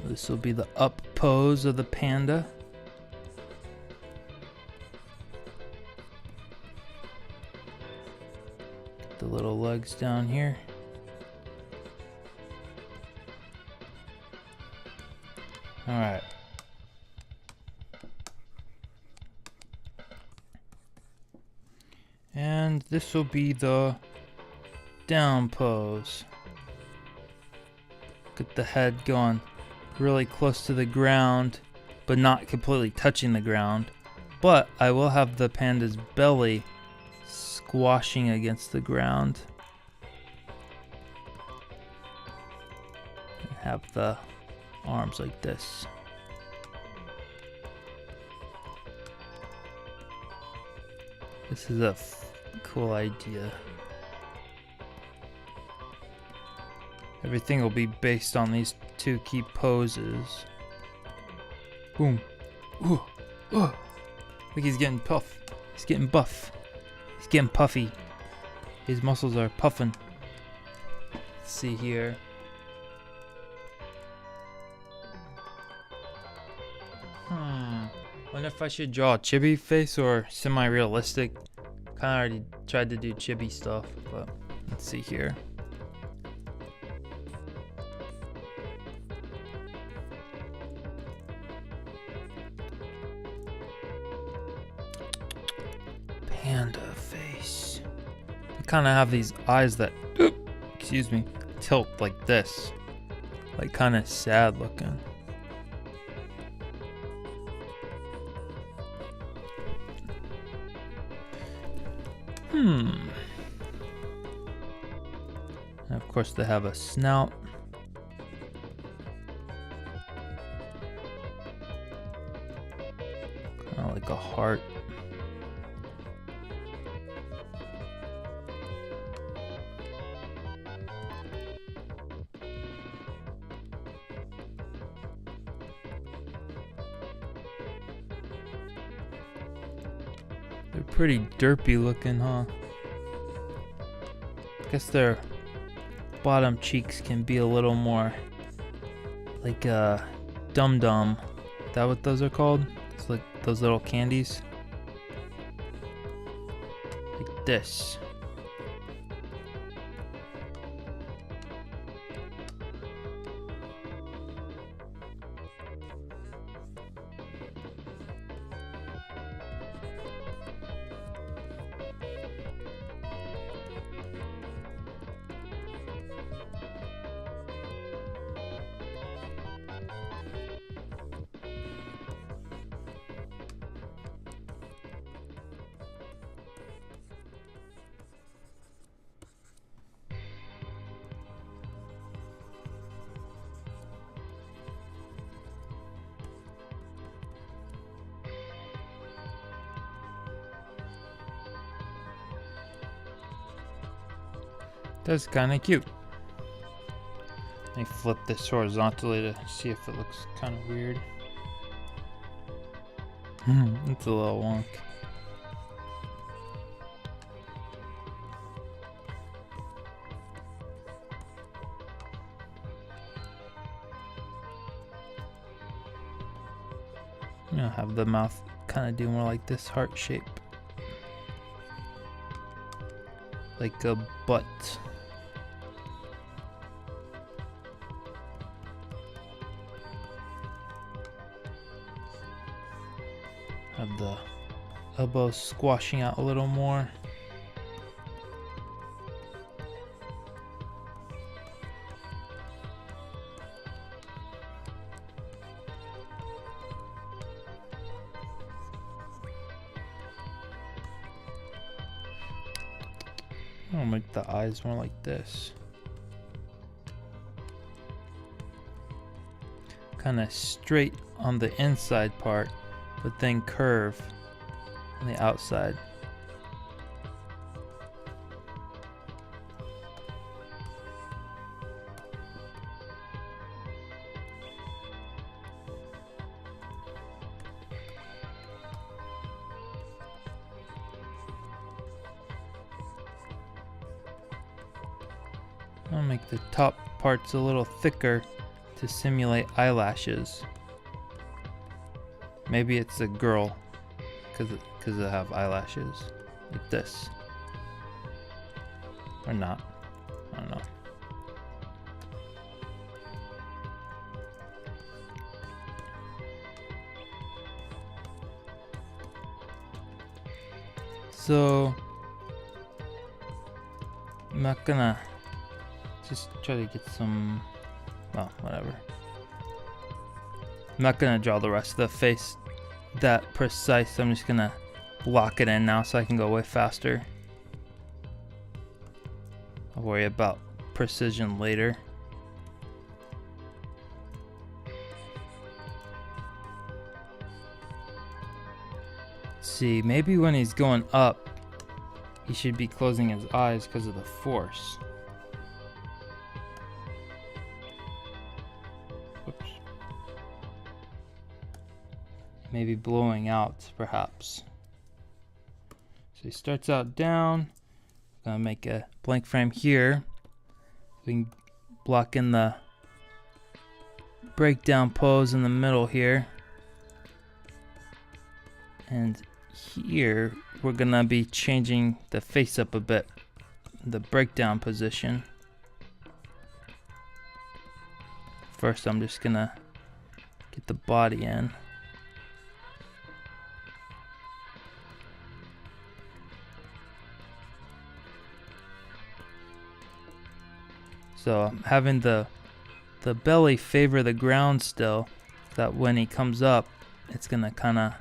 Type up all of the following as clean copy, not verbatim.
This will be the up pose of the panda. The little legs down here. Alright. And this will be the down pose. Get the head going really close to the ground, but not completely touching the ground. But I will have the panda's belly squashing against the ground. And have the arms like this. This is a cool idea. Everything will be based on these two key poses. Boom. Ooh. Ooh. Look, he's getting puff. He's getting buff. He's getting puffy. His muscles are puffing. Let's see here. Wonder if I should draw a chibi face or semi-realistic. Kinda already tried to do chibi stuff, but let's see here. Panda face. They kind of have these eyes that, excuse me, tilt like this. Like kind of sad looking. And of course they have a snout. Kind of like a heart. They're pretty derpy looking, huh? Guess their bottom cheeks can be a little more like dum-dum. Is that what those are called? It's like those little candies. Like this. That's kind of cute. Let me flip this horizontally to see if it looks kind of weird. It's a little wonk. I'm gonna have the mouth kind of do more like this heart shape. Like a butt. Have the elbows squashing out a little more. I'll make the eyes more like this. Kind of straight on the inside part, but then curve on the outside. I'll make the top parts a little thicker to simulate eyelashes. Maybe it's a girl because they have eyelashes like this. Or not. I don't know. So I'm not gonna just try to get some, well, whatever. I'm not gonna draw the rest of the face that precise. I'm just gonna block it in now so I can go way faster. I'll worry about precision later. See, maybe when he's going up, he should be closing his eyes because of the force. Oops. Maybe blowing out, perhaps. So he starts out down. Gonna make a blank frame here. We can block in the breakdown pose in the middle here. And here we're gonna be changing the face up a bit, the breakdown position. First I'm just gonna get the body in. So I'm having the belly favor the ground still, so that when he comes up, it's gonna kinda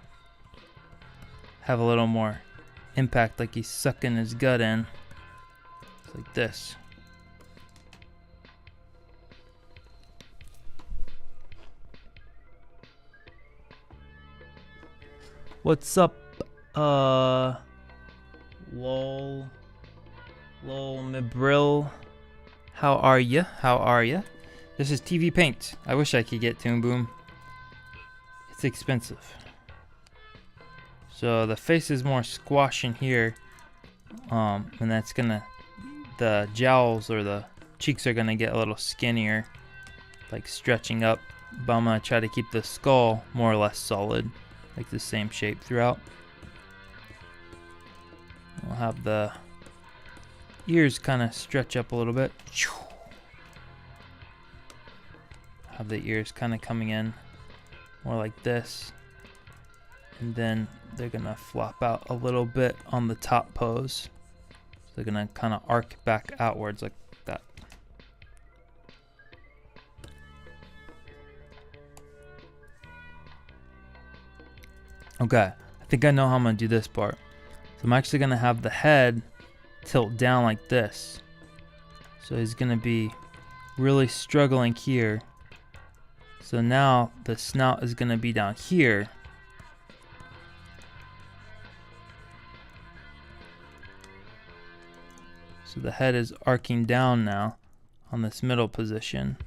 have a little more impact, like he's sucking his gut in. It's like this. What's up, lol Mibril? How are ya? How are ya? This is TV Paint. I wish I could get Toon Boom. It's expensive. So the face is more squash in here, and that's gonna, the jowls or the cheeks are gonna get a little skinnier, like stretching up. But I'm gonna try to keep the skull more or less solid, like the same shape throughout. We'll have the ears kind of stretch up a little bit. Have the ears kind of coming in more like this. And then they're gonna flop out a little bit on the top pose. So they're gonna kind of arc back outwards like that. Okay, I think I know how I'm gonna do this part. So I'm actually gonna have the head tilt down like this. So he's gonna be really struggling here. So now the snout is gonna be down here. So the head is arcing down now on this middle position.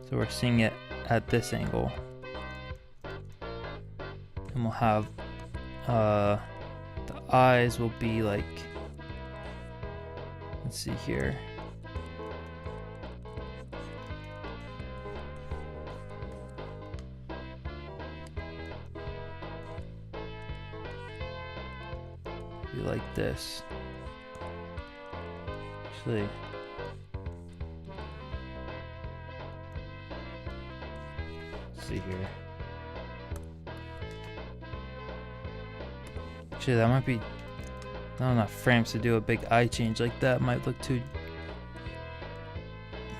So we're seeing it at this angle. And we'll have the eyes will be like, let's see here. Be like this. Actually, let's see here. Actually, that might be not enough frames to do a big eye change like that. Might look too.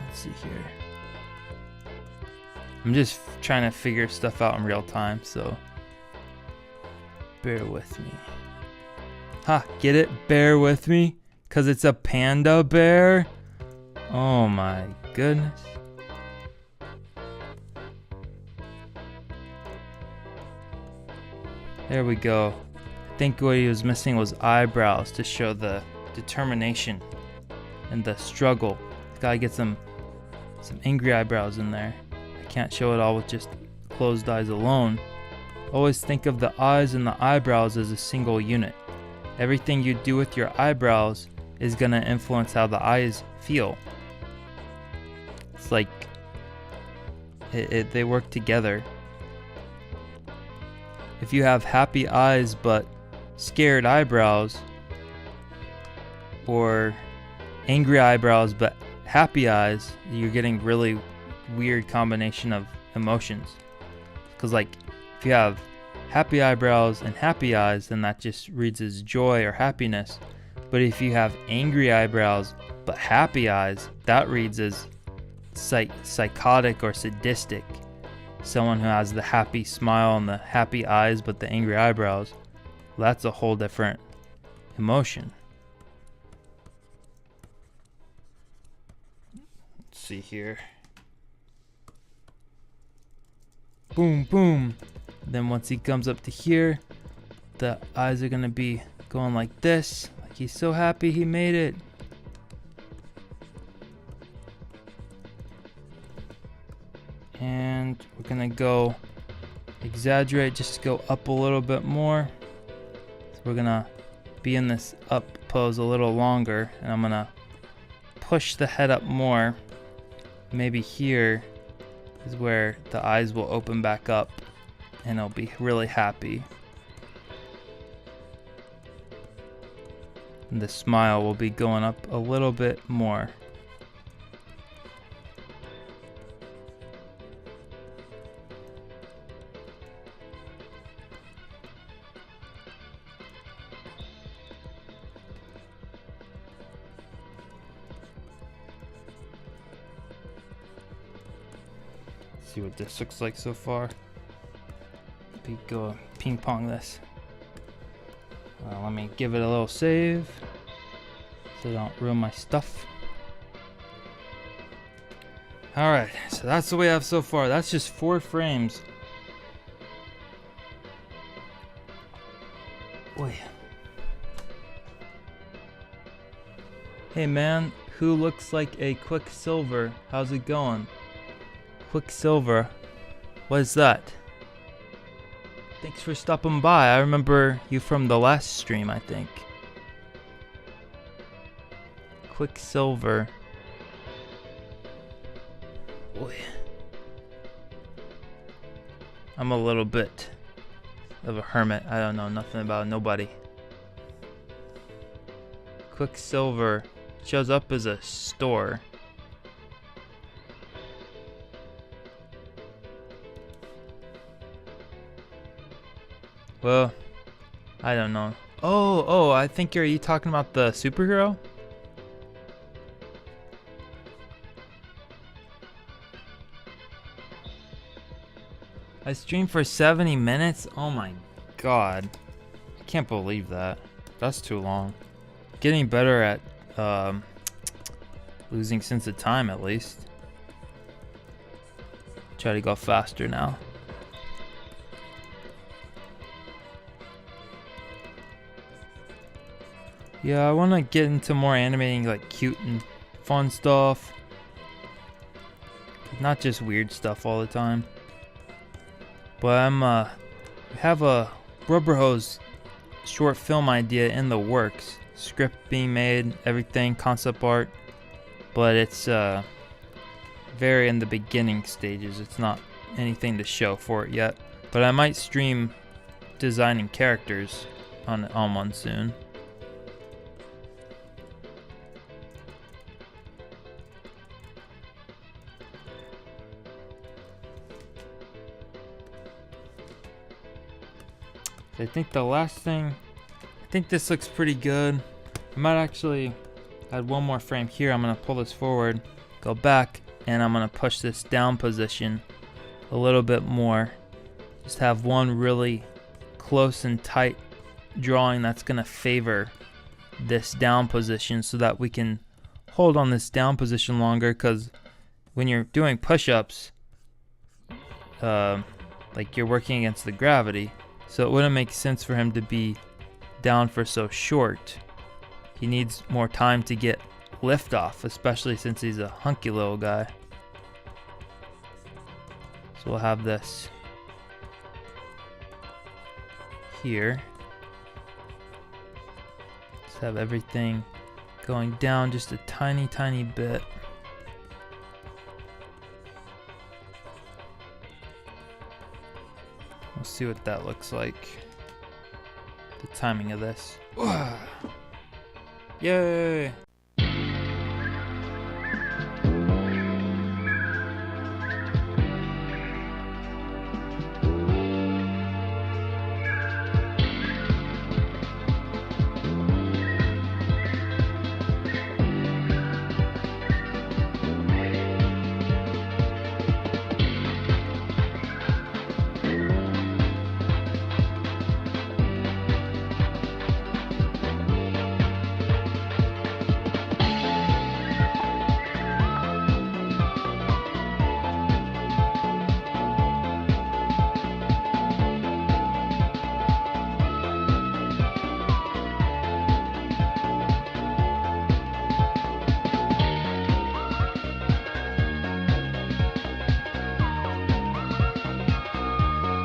Let's see here. I'm just trying to figure stuff out in real time, so bear with me. Ha, get it? Bear with me? Because it's a panda bear? Oh my goodness. There we go. I think what he was missing was eyebrows to show the determination and the struggle. Gotta get some angry eyebrows in there. I can't show it all with just closed eyes alone. Always think of the eyes and the eyebrows as a single unit. Everything you do with your eyebrows is gonna influence how the eyes feel. It's like They work together. If you have happy eyes but scared eyebrows, or angry eyebrows but happy eyes, you're getting really weird combination of emotions. Because like if you have happy eyebrows and happy eyes, then that just reads as joy or happiness. But if you have angry eyebrows but happy eyes, that reads as psychotic or sadistic. Someone who has the happy smile and the happy eyes but the angry eyebrows, that's a whole different emotion. Let's see here. Boom, boom. Then once he comes up to here, the eyes are gonna be going like this. Like he's so happy he made it. And we're gonna go exaggerate, just go up a little bit more. So we're gonna be in this up pose a little longer, and I'm gonna push the head up more. Maybe here is where the eyes will open back up and I'll be really happy. And the smile will be going up a little bit more. See what this looks like so far. We go ping pong this. Let me give it a little save so I don't ruin my stuff. Alright, so that's the way I have so far. That's just 4 frames. Boy. Hey man, who looks like a Quicksilver? How's it going? Quicksilver, what is that? Thanks for stopping by. I remember you from the last stream, I think. Quicksilver. Boy. I'm a little bit of a hermit. I don't know nothing about nobody. Quicksilver shows up as a store. Well, I don't know. Oh, I think are you talking about the superhero? I streamed for 70 minutes? Oh my god. I can't believe that. That's too long. Getting better at losing sense of time at least. Try to go faster now. Yeah, I want to get into more animating like cute and fun stuff. Not just weird stuff all the time. But we have a rubber hose short film idea in the works. Script being made, everything, concept art. But it's very in the beginning stages. It's not anything to show for it yet. But I might stream designing characters on one soon. I think the last thing, I think this looks pretty good. I might actually add one more frame here. I'm gonna pull this forward, go back, and I'm gonna push this down position a little bit more. Just have one really close and tight drawing that's gonna favor this down position so that we can hold on this down position longer, because when you're doing push-ups, like you're working against the gravity. So it wouldn't make sense for him to be down for so short. He needs more time to get lift off, especially since he's a hunky little guy. So we'll have this here. Just have everything going down just a tiny bit. We'll see what that looks like. The timing of this. Yay!